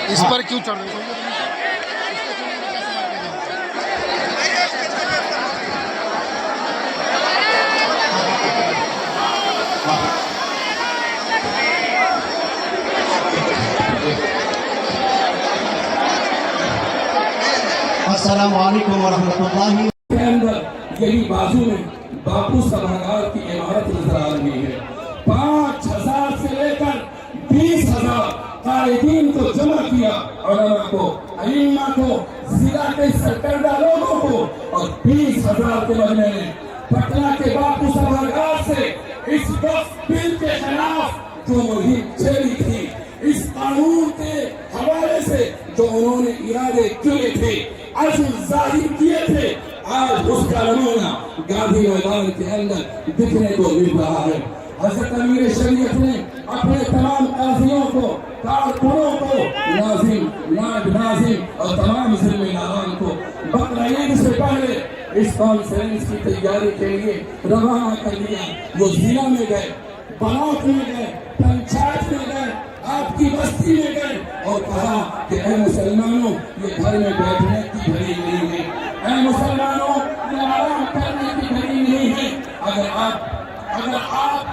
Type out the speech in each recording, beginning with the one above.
इस पर क्यों चढ़ रहे हो? अस्सलाम वालेकुम वरहमतुल्लाहि। के अंदर यही बाजू में बापू सभागार की इमारत नजर आ रही है। 5000 से लेकर 20,000 कायदीन को जमा किया, उलमा को, अइम्मा को, जिला के सरकर्दा लोगों को, और 20,000 के मजमे ने पटना के बापू सभागार से इस वक्त बिल के खिलाफ जो मुहिम छेड़ी थी, इस कानून के हवाले से जो उन्होंने इरादे किए थे, अज़्म जाहिर किए थे, आज उसका नमूना गांधी मैदान के अंदर दिखने को मिल रहा है। हज़रत अमीर शरीयत ने अपने तमाम काजियों को, कारकुनों को, नाजिम, नायब नाजिम और तमाम जिम्मेदारान को बकरीद से पहले इस कॉन्फ्रेंस की तैयारी के लिए रवाना कर दिया। वो जिला में गए, ब्लॉक में गए, पंचायत में गए, आपकी बस्ती में गए और कहा कि ऐ मुसलमानों, ये घर में बैठने की घड़ी नहीं है, ऐ मुसलमानों, ये आराम करने की घड़ी नहीं है। अगर आप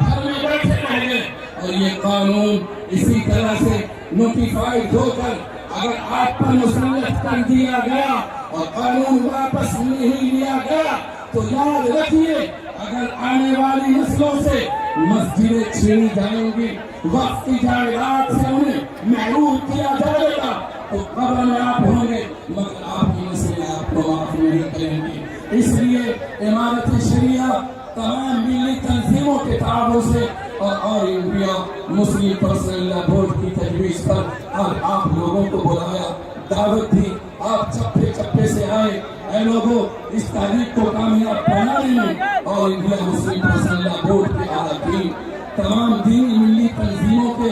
घर में बैठे रहेंगे और ये कानून इसी तरह से नोटिफाइड होकर अगर आप पर मुसल्लत कर दिया गया और कानून वापस नहीं लिया गया, तो याद रखिए, अगर आने वाली नस्लों से मस्जिदें छीनी जाएंगी, वक्त की जायदाद से उन्हें महरूम किया जाएगा, तो कब्र में आप होंगे, मगर आपकी नस्लें आपको माफ नहीं करेंगी। इसलिए इमारत शरिया तमाम मिली तंजीमों के ताबों से और India Muslim personal law board की तजवीज पर आज आप लोगों को बुलाया, दावत दी, आप चप्पे चप्पे से आए। ऐ लोगों, इस तारीख को कामयाब बनाने में और India Muslim personal law board के अरकान, तमाम दीनी मिली तंजीमों के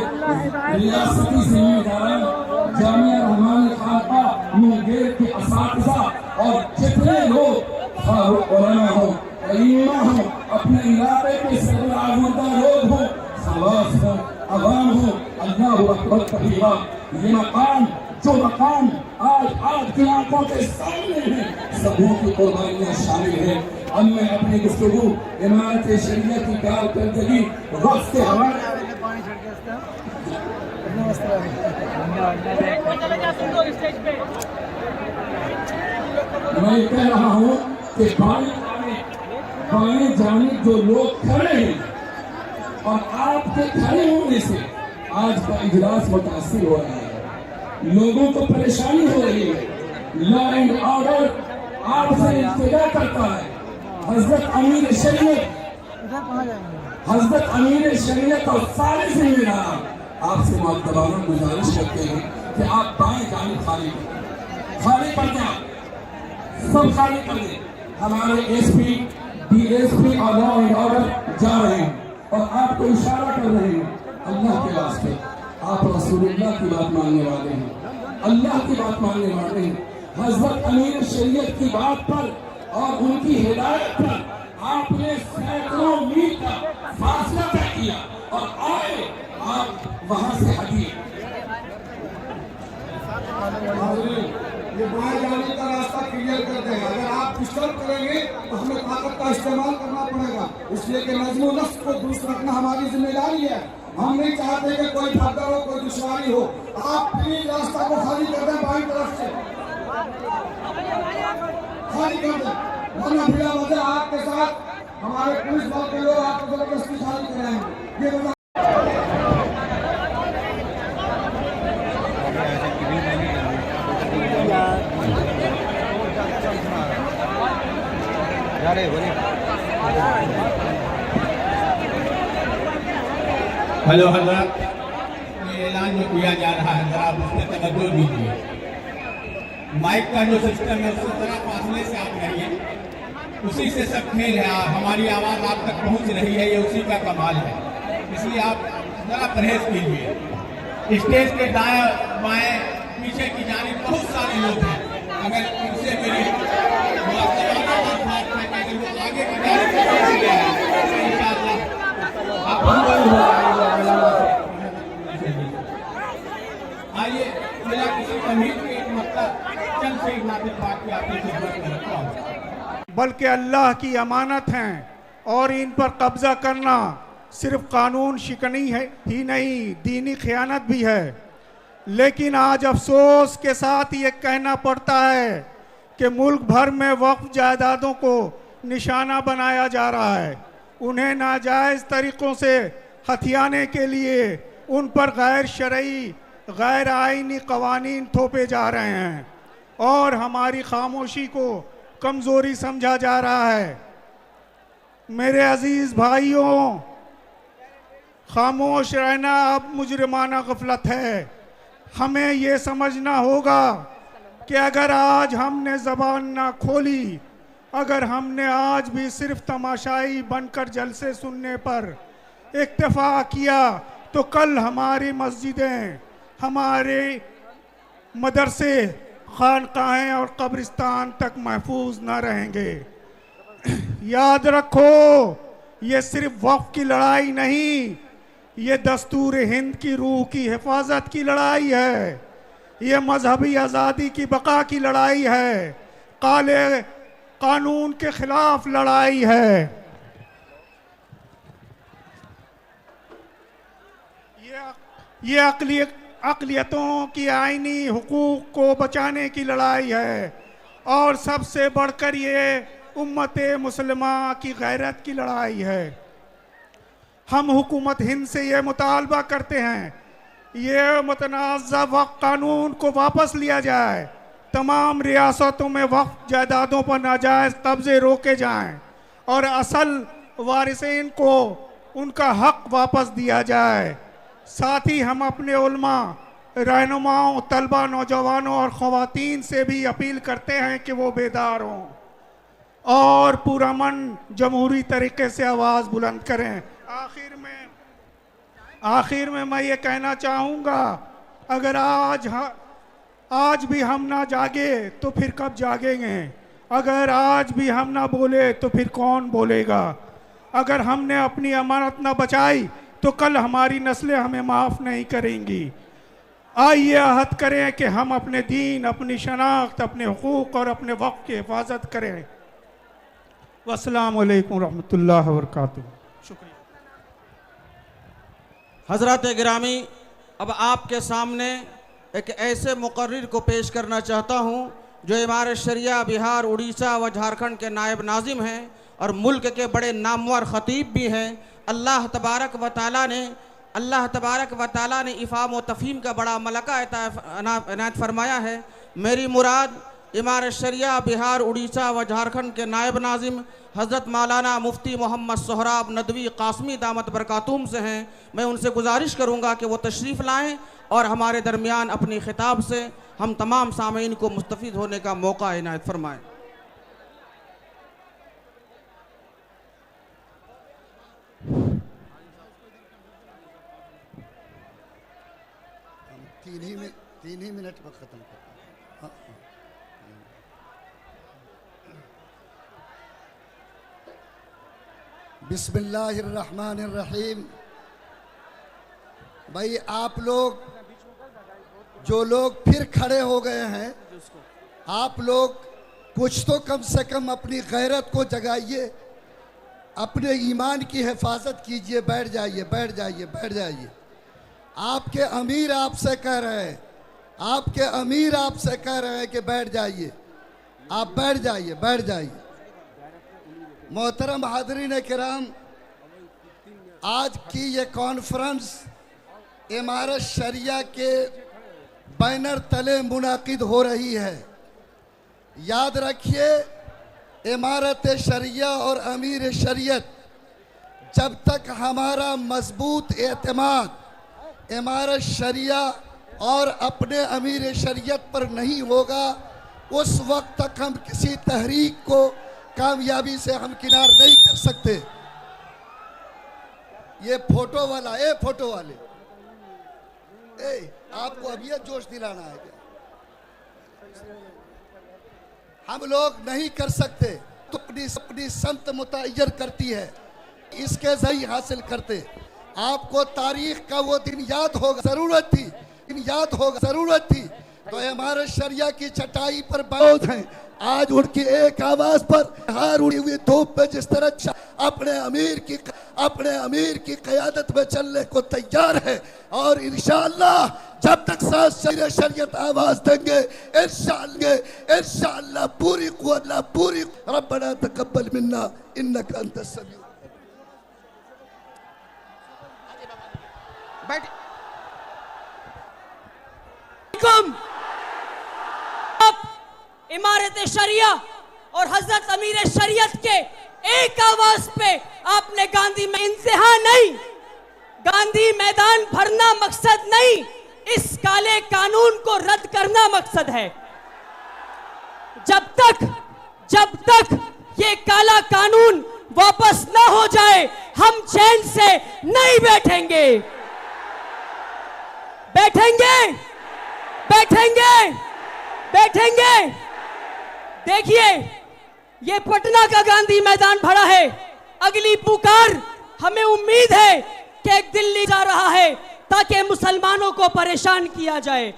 रियासती जिम्मेदारान, जामिया रहमानी खानका मुंगेर के असातिज़ा और जितने लोग उलमा हो, अइम्मा हो, अपने इलाके के सरबराहमुद्दा लोग हो, खवास हो, अवाम हो, अल्लाहु अकबर कबीरा, ये मकाम जो मकाम आज की आंखों के सामने है, सबों की कुर्बानियां शामिल है। अब मैं अपनी गुफ्तगू इमारत शरिया की कारकर्दगी वक्त के हवाले मैं कह रहा हूँ कि बाएं जानिब जो लोग खड़े हैं और आपके खड़े होने से आज का इजलास मुतासिर हो रहा है, लोगों को परेशानी हो रही है, लॉ एंड ऑर्डर आपसे इंतजार करता है। हजरत अमीर शरीयत और सारे जिम्मेदार आपसे मुअद्दबाना गुजारिश करते हैं कि आप बाएं जानिब खाली कर दें, सब खाली कर दें। हमारे एसपी, डीएसपी और लॉ एंड ऑर्डर जा रहे हैं और आपको इशारा कर रहे हैं, अल्लाह के वास्ते आप रसूलुल्लाह की बात मानने वाले हैं, अल्लाह की बात मानने वाले हैं। हजरत अमीर शरीयत की बात पर और उनकी हिदायत पर आपने सैकड़ों मील का फासला तय किया और आए आप वहां से हटिए। ये बाएं जाने का रास्ता क्लियर कर दें। अगर आप डिस्टर्ब करेंगे तो हमें ताकत का इस्तेमाल करना पड़ेगा, इसलिए कि नज़्म व नस्क़ को दुरुस्त रखना हमारी जिम्मेदारी है। हम नहीं चाहते कि कोई भगदड़ हो, कोई दुश्वारी हो। आप प्लीज रास्ता को खाली कर दें, बाईं तरफ से खाली कर दें, वरना बिला वजह आपके साथ हमारे पुलिस बल के लोग आपको जबरदस्ती खाली कराएंगे। ये हेलो हजरत, ये ऐलान जो किया जा रहा है, जरा आप उस पर तवज्जो दीजिए। माइक का जो सिस्टम है उससे जरा फासले से आप रहिए, उसी से सब खेल है। हमारी आवाज़ आप तक पहुंच रही है, ये उसी का कमाल है, इसलिए आप जरा परहेज कीजिए। स्टेज के दाएं बाएं पीछे की जानिब बहुत सारे लोग हैं, अगर उनसे मेरी आगे की जानिब की बात की आपकी खिदमत में रखता हूँ। बल्कि अल्लाह की अमानत हैं और इन पर कब्जा करना सिर्फ कानून शिकनी है ही नहीं, दीनी खयानत भी है। लेकिन आज अफसोस के साथ ये कहना पड़ता है कि मुल्क भर में वक्फ जायदादों को निशाना बनाया जा रहा है। उन्हें नाजायज़ तरीक़ों से हथियाने के लिए उन पर गैर शरई, गैर आईनी कवानीन थोपे जा रहे हैं और हमारी खामोशी को कमज़ोरी समझा जा रहा है। मेरे अजीज़ भाइयों, खामोश रहना अब मुजरिमाना गफलत है। हमें ये समझना होगा कि अगर आज हमने ज़बान ना खोली, अगर हमने आज भी सिर्फ तमाशाई बनकर जलसे सुनने पर इक्तफा किया, तो कल हमारी मस्जिदें, हमारे मदरसे, खानकाहें और कब्रिस्तान तक महफूज न रहेंगे। याद रखो, ये सिर्फ वक्फ की लड़ाई नहीं, ये दस्तूर हिंद की रूह की हिफाजत की लड़ाई है। ये मजहबी आज़ादी की बका की लड़ाई है, काले कानून के खिलाफ लड़ाई है। ये अक़लियतों की आईनी हुकूक को बचाने की लड़ाई है और सबसे बढ़कर ये उम्मत मुसलमा की गैरत की लड़ाई है। हम हुकूमत हिंद से ये मुतालबा करते हैं, ये मुतनाज़ा वक्फ कानून को वापस लिया जाए, तमाम रियासतों में वक्फ जायदादों पर नाजायज़ कब्ज़े रोके जाएं और असल वारिसीन को उनका हक़ वापस दिया जाए। साथ ही हम अपने उलमा, रहनुमाओं, तलबा, नौजवानों और ख़वातीन से भी अपील करते हैं कि वो बेदार हों और पुरअमन जमहूरी तरीके से आवाज़ बुलंद करें। आखिर में मैं ये कहना चाहूँगा, अगर आज भी हम ना जागे तो फिर कब जागेंगे? अगर आज भी हम ना बोले तो फिर कौन बोलेगा? अगर हमने अपनी अमानत ना बचाई तो कल हमारी नस्लें हमें माफ़ नहीं करेंगी। आइए अहद करें कि हम अपने दीन, अपनी शनाख्त, अपने हुकूक और अपने वक़्त की हिफाजत करें। वस्सलामु अलैकुम रहमतुल्लाहि व बरकातुहू। शुक्रिया। हज़रात गिरामी, अब आपके सामने एक ऐसे मुकर्रिर को पेश करना चाहता हूँ जो इमारत शरिया बिहार, उड़ीसा व झारखंड के नायब नाजिम हैं और मुल्क के बड़े नामवर ख़तीब भी हैं। अल्लाह तबारक व ताला ने इफ़ाम व तफ़हीम का बड़ा मलका इनायत फरमाया है। मेरी मुराद इमारत शरिया बिहार, उड़ीसा व झारखंड के नायब नाजिम हज़रत मौलाना मुफ्ती मोहम्मद सोहराब नदवी कासमी दामत बरकातुम से हैं। मैं उनसे गुजारिश करूँगा कि वो तशरीफ़ लाएँ और हमारे दरमियान अपनी खिताब से हम तमाम सामीन को मुस्तफ़ीद होने का मौका इनायत फरमाएँ। तीन ही मिनट में ख़त्म करते हैं। बिस्मिल्लाहिर्रहमानिर्रहीम। भाई, आप लोग जो लोग फिर खड़े हो गए हैं, आप लोग कुछ तो कम से कम अपनी गैरत को जगाइए, अपने ईमान की हिफाजत कीजिए। बैठ जाइए, बैठ जाइए, बैठ जाइए। आपके अमीर आपसे कह रहे हैं, आपके अमीर आपसे कह रहे हैं कि बैठ जाइए। आप बैठ जाइए, बैठ जाइए। मोहतरम हाज़रीन किराम, आज की ये कॉन्फ्रेंस इमारत शरिया के बैनर तले मुनाकिद हो रही है। याद रखिए, इमारत शरिया और अमीर शरीयत, जब तक हमारा मजबूत एतमाद इमारत शरिया और अपने अमीर शरीयत पर नहीं होगा, उस वक्त तक हम किसी तहरीक को कामयाबी से हम किनार नहीं कर सकते। ये फोटो वाला, फोटो वाले, आपको अब ये जोश दिलाना है क्या? हम लोग नहीं कर सकते तो अपनी संत मुतय्यर करती है, इसके जरिए हासिल करते। आपको तारीख का वो दिन याद होगा, जरूरत थी तो इमारत शरिया की चटाई पर बहुत हैं। आज उनकी एक आवाज पर हार उड़ी हुई धूप में जिस तरह अपने अमीर की क़यादत में चलने को तैयार है। और इंशाअल्लाह जब तक शरीयत आवाज देंगे इंशाअल्लाह पूरी रब्बना तकब्बल मिन्ना इन्नका अंतस समीउ। इमारत शरिया और हजरत अमीर शरीयत के एक आवाज पे आपने गांधी में इंतहा नहीं, गांधी मैदान भरना मकसद नहीं, इस काले कानून को रद्द करना मकसद है। जब तक ये काला कानून वापस ना हो जाए हम चैन से नहीं बैठेंगे। देखिए ये पटना का गांधी मैदान भरा है, अगली पुकार हमें उम्मीद है कि एक दिल्ली जा रहा है ताकि मुसलमानों को परेशान किया जाए।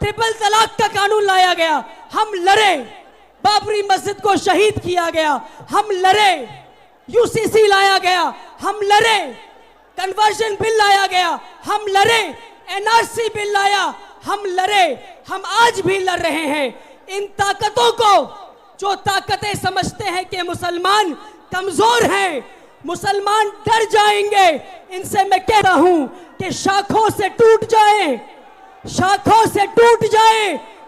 ट्रिपल तलाक का कानून लाया गया, हम लड़े। बाबरी मस्जिद को शहीद किया गया, हम लड़े। यूसीसी लाया गया, हम लड़े। कन्वर्जन बिल लाया गया, हम लड़े। एनआरसी बिल लाया, हम लड़े। हम आज भी लड़ रहे हैं। इन ताकतों को, जो ताकतें समझते हैं कि मुसलमान कमजोर हैं, मुसलमान डर जाएंगे, इनसे मैं कह रहा हूं कि शाखों से टूट जाए।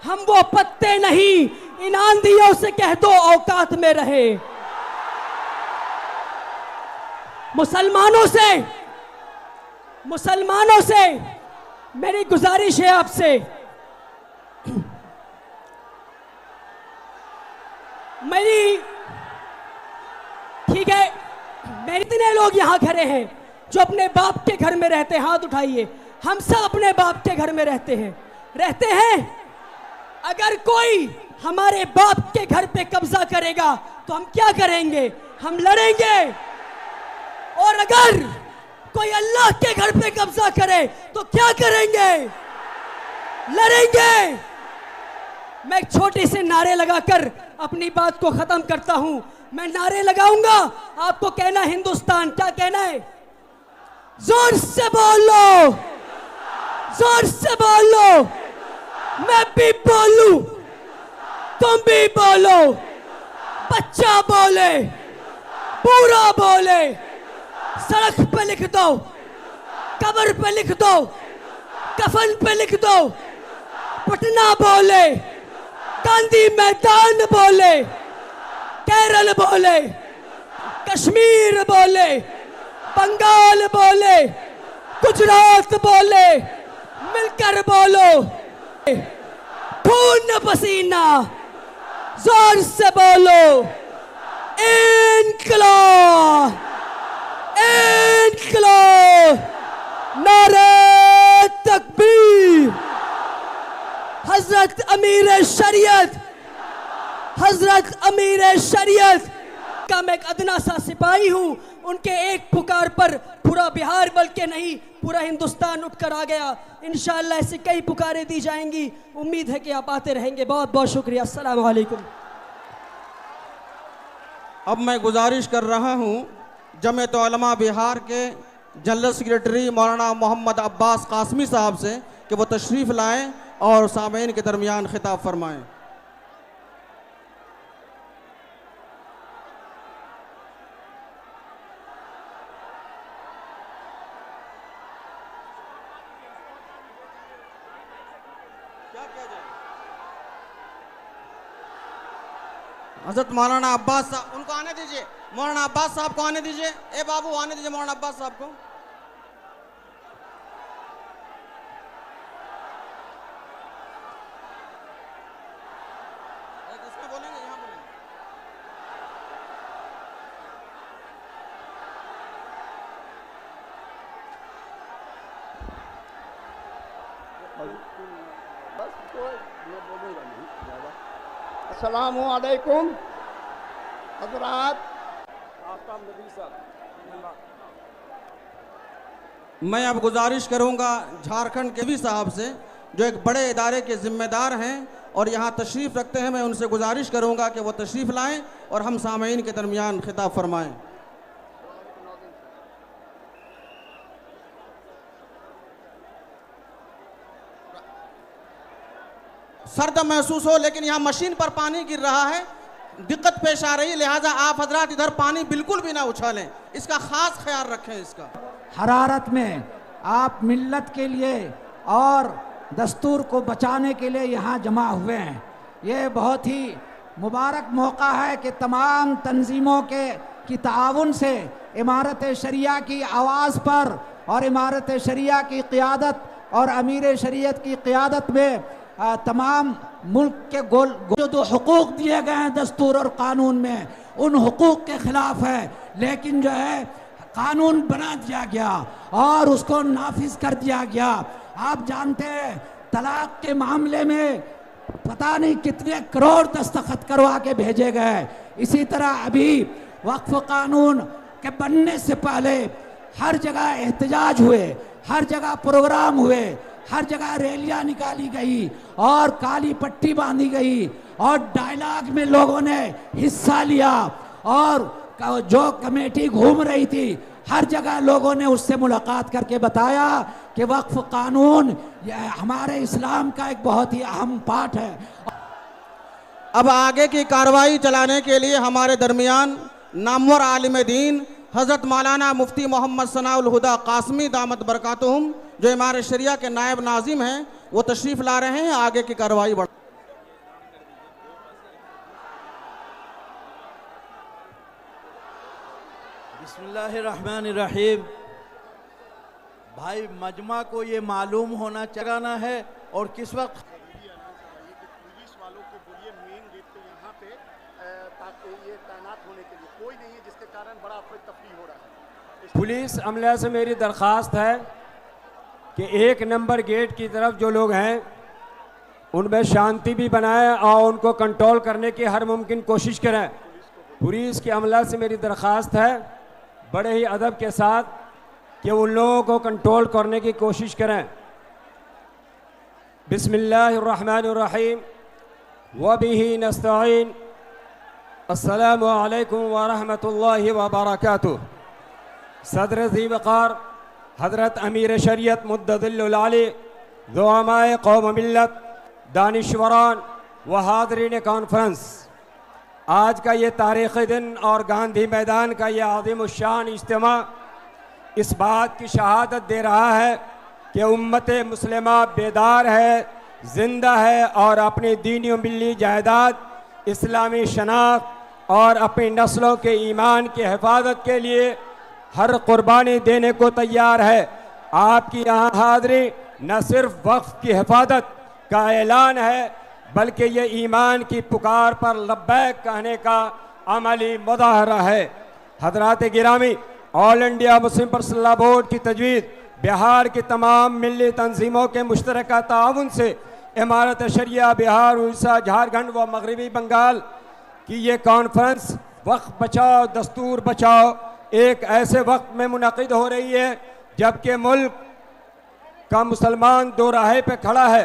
हम वो पत्ते नहीं, इन आंधियों से कह दो औकात में रहे। मुसलमानों से मेरी गुजारिश है आपसे, ठीक है, मेरे इतने लोग यहां खड़े हैं जो अपने बाप के घर में रहते हैं, हाथ उठाइए। हम सब अपने बाप के घर में रहते हैं। अगर कोई हमारे बाप के घर पे कब्जा करेगा तो हम क्या करेंगे? हम लड़ेंगे। और अगर कोई अल्लाह के घर पे कब्जा करे तो क्या करेंगे? लड़ेंगे। मैं एक छोटे से नारे लगाकर अपनी बात को खत्म करता हूं। मैं नारे लगाऊंगा, आपको कहना हिंदुस्तान। क्या कहना है? जोर से बोलो। मैं भी बोलूं, तुम भी बोलो। बच्चा बोले, बूढ़ा बोले, सड़क पे लिख दो, कब्र पे लिख दो, कफन पे लिख दो। पटना बोले, गांधी मैदान बोले, केरल बोले, कश्मीर बोले, बंगाल बोले, गुजरात बोले, मिलकर बोलो। खून पसीना, जोर से बोलो। इनकलाब, नारे तकबीर। हजरत अमीर शरीयत का मैं एक अदना सा सिपाही हूं। उनके एक पुकार पर पूरा बिहार बल्कि नहीं पूरा हिंदुस्तान उठकर आ गया। इंशाअल्लाह ऐसी कई पुकारें दी जाएंगी। उम्मीद है कि आप आते रहेंगे। बहुत बहुत शुक्रिया। अस्सलाम वालेकुम। अब मैं गुजारिश कर रहा हूं जमीयत उलमा बिहार के जनरल सेक्रेटरी मौलाना मोहम्मद अब्बास कासमी साहब से कि वो तशरीफ़ लाएं और सामीन के दरमियान खिताब फरमाएं। हजरत मौलाना अब्बास साहब, उनको आने दीजिए। मौलाना अब्बास साहब को आने दीजिए। ए बाबू आने दीजिए मौलाना अब्बास साहब को। इसमें बोलेंगे, यहाँ बोलेंगे। अस्सलामु अलैकुम हज़रात। मैं अब गुजारिश करूंगा झारखंड के भी साहब से जो एक बड़े इदारे के जिम्मेदार हैं और यहाँ तशरीफ़ रखते हैं, मैं उनसे गुजारिश करूँगा कि वो तशरीफ़ लाएँ और हम सामीन के दरमियान खिताब फरमाएँ। सर्द महसूस हो, लेकिन यहाँ मशीन पर पानी गिर रहा है, दिक्कत पेश आ रही है, लिहाजा आप हजरात इधर पानी बिल्कुल भी ना उछालें, इसका खास ख्याल रखें। इसका हरारत में आप मिल्लत के लिए और दस्तूर को बचाने के लिए यहाँ जमा हुए हैं। ये बहुत ही मुबारक मौका है कि तमाम तंजीमों की ताउन से इमारत शरिया की आवाज़ पर और इमारत शरिया की क़ियादत और अमीर शरीयत की क़ियादत में तमाम मुल्क के जो हुकूक दिए गए हैं दस्तूर और कानून में, उन हुकूक के ख़िलाफ़ है, लेकिन जो है कानून बना दिया गया और उसको नाफिज कर दिया गया। आप जानते हैं तलाक के मामले में पता नहीं कितने करोड़ दस्तखत करवा के भेजे गए। इसी तरह अभी वक्फ कानून के बनने से पहले हर जगह एहतजाज हुए, हर जगह प्रोग्राम हुए, हर जगह रैलियां निकाली गई और काली पट्टी बांधी गई और डायलॉग में लोगों ने हिस्सा लिया और जो कमेटी घूम रही थी हर जगह लोगों ने उससे मुलाकात करके बताया कि वक्फ कानून हमारे इस्लाम का एक बहुत ही अहम पार्ट है। अब आगे की कार्रवाई चलाने के लिए हमारे दरमियान नामवर आलिम दीन हज़रत मौलाना मुफ्ती मोहम्मद सनाउल हुदा कासमी दामत बरकातुहुम, जो इमारत शरिया के नायब नाजिम हैं, वो तशरीफ़ ला रहे हैं। आगे की कार्रवाई बढ़ बिस्मिल्लाहिर्रहमानिर्रहीम। भाई मजमा को ये मालूम होना चाहिए है और किस वक्त पुलिस वालों को बोलिए मेन गेट पे यहाँ पे ताकि ये तैनात होने के लिए कोई नहीं है, जिसके कारण बड़ा अफरा तफरी हो रहा है। पुलिस अमले से मेरी दरख्वास्त है कि 1 नंबर गेट की तरफ जो लोग हैं उनमें शांति भी बनाएं और उनको कंट्रोल करने की हर मुमकिन कोशिश करें। पुलिस के अमला से मेरी दरख्वास्त है बड़े ही अदब के साथ कि उन लोगों को कंट्रोल करने की कोशिश करें। बिस्मिल्लाहिर्रहमानिर्रहीम व बिही नस्तईन। अस्सलामु अलैकुम व रहमतुल्लाहि व बरकातुहू। सदर ज़ीवक़ार हज़रत अमीर शरीयत मुद्ददिल्लुल आली, दुआमाए कौम मिल्लत, दानिश्वरान व हाज़रीन कॉन्फ्रेंस, आज का ये तारीख़ी दिन और गांधी मैदान का ये आज़िमुश्शान इज्तिमा इस बात की शहादत दे रहा है कि उम्मत मुस्लिमा बेदार है, ज़िंदा है और अपनी दीनी व मिल्ली जायदाद, इस्लामी शनाख्त और अपनी नस्लों के ईमान की हिफाजत के लिए हर कुर्बानी देने को तैयार है। आपकी यहाँ हाज़री न सिर्फ वक्फ की हिफाजत का ऐलान है बल्कि ये ईमान की पुकार पर लब्बैक कहने का अमली मुज़ाहरा है। हज़रात गिरामी, all India Muslim personal board की तजवीज़ बिहार की तमाम मिली तंजीमों के मुश्तरका ताउन से इमारत शरिया बिहार, उड़ीसा, झारखंड व मगरबी बंगाल की ये कॉन्फ्रेंस वक्फ बचाओ दस्तूर बचाओ एक ऐसे वक्त में मुनक़िद हो रही है जबकि मुल्क का मुसलमान दो राहे पे खड़ा है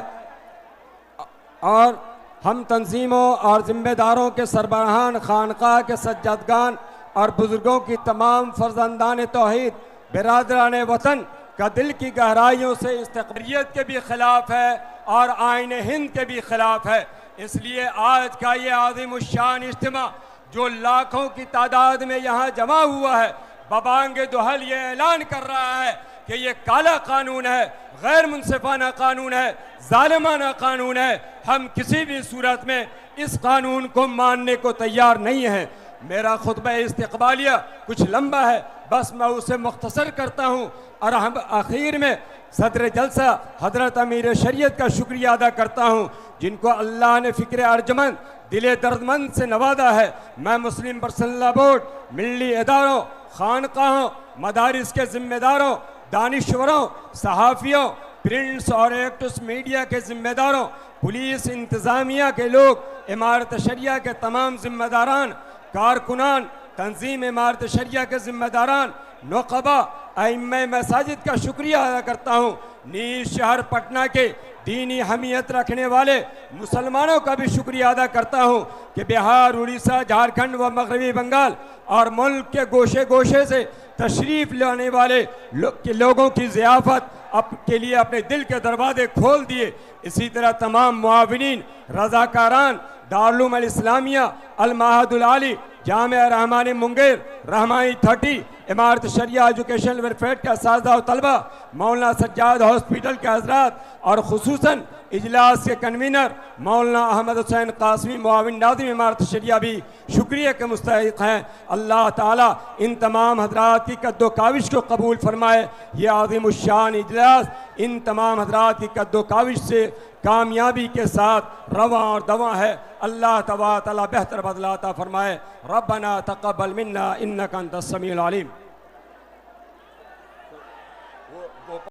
और हम तंजीमों और ज़िम्मेदारों के सरबराहान, खानक़ाह के सज्जादगान और बुज़ुर्गों की तमाम फ़र्ज़ंदान तौहीद, बिरादरान वतन का दिल की गहराइयों से इस्तक़बालियत के भी ख़िलाफ़ है और आइन हिंद के भी ख़िलाफ़ है। इसलिए आज का ये आज़िमुश्शान इज्तिमा जो लाखों की तादाद में यहाँ जमा हुआ है, बबांगे दुहल ये ऐलान कर रहा है कि ये काला कानून है, गैर मुनसिफाना कानून है, जालिमाना कानून है। हम किसी भी सूरत में इस कानून को मानने को तैयार नहीं हैं। मेरा खुतबा इस्तक़बालिया कुछ लंबा है, बस मैं उसे मुख्तसर करता हूँ और हम आखिर में सदर जलसा हज़रत अमीर शरीयत का शुक्रिया अदा करता हूँ जिनको अल्लाह ने फ़िक्र अर्जमंद, दिले दर्दमंद से नवाजा है। मैं मुस्लिम पर्सनल बोर्ड, मिली इदारों, खानकाहों, मदारिस के ज़िम्मेदारों, दानिश्वरों, सहाफ़ियों, प्रिंट्स और इलेक्ट्रॉनिक्स मीडिया के ज़िम्मेदारों, पुलिस इंतज़ामिया के लोग, इमारत शरिया के तमाम ज़िम्मेदारान, कारकुनान, तंजीम इमारत शरिया के ज़िम्मेदारान, नुक़बा, अइम्मे मसाजिद का शुक्रिया अदा करता हूँ। नीज शहर पटना के दीनी हमीयत रखने वाले मुसलमानों का भी शुक्रिया अदा करता हूँ कि बिहार, उड़ीसा, झारखंड व मगरबी बंगाल और मुल्क के गोशे गोशे से तशरीफ़ लाने वाले लोगों की ज़ियाफ़त के लिए अपने दिल के दरवाजे खोल दिए। इसी तरह तमाम मुआविनीन, रज़ाकारान, दारुल अल इस्लामिया, अल माहदुल आली, जामिया रहमानी मुंगेर, रहमानी 30, इमारत शरिया एजुकेशन वेलफेयर के असातिज़ा और तलबा, मौलाना सज्जाद हॉस्पिटल के हज़रात और खुसूसन इजलास के कन्वीनर मौलाना अहमद हुसैन कासमी, मुआविन नाज़िम इमारत शरिया भी शुक्रिया के मुस्तहिक़ हैं। अल्लाह ताला इन तमाम हज़रात की कद्दो काविश को कबूल फरमाए। ये आज़िमुश्शान इजलास इन तमाम हज़रात की कद्दो काविश से कामयाबी के साथ रवा और दवा है। अल्लाह तबारक व तआला बेहतर बदला अता फरमाए। रब्बना तक़ब्बल मिन्ना इन्नका अंतस समीउल अलीम।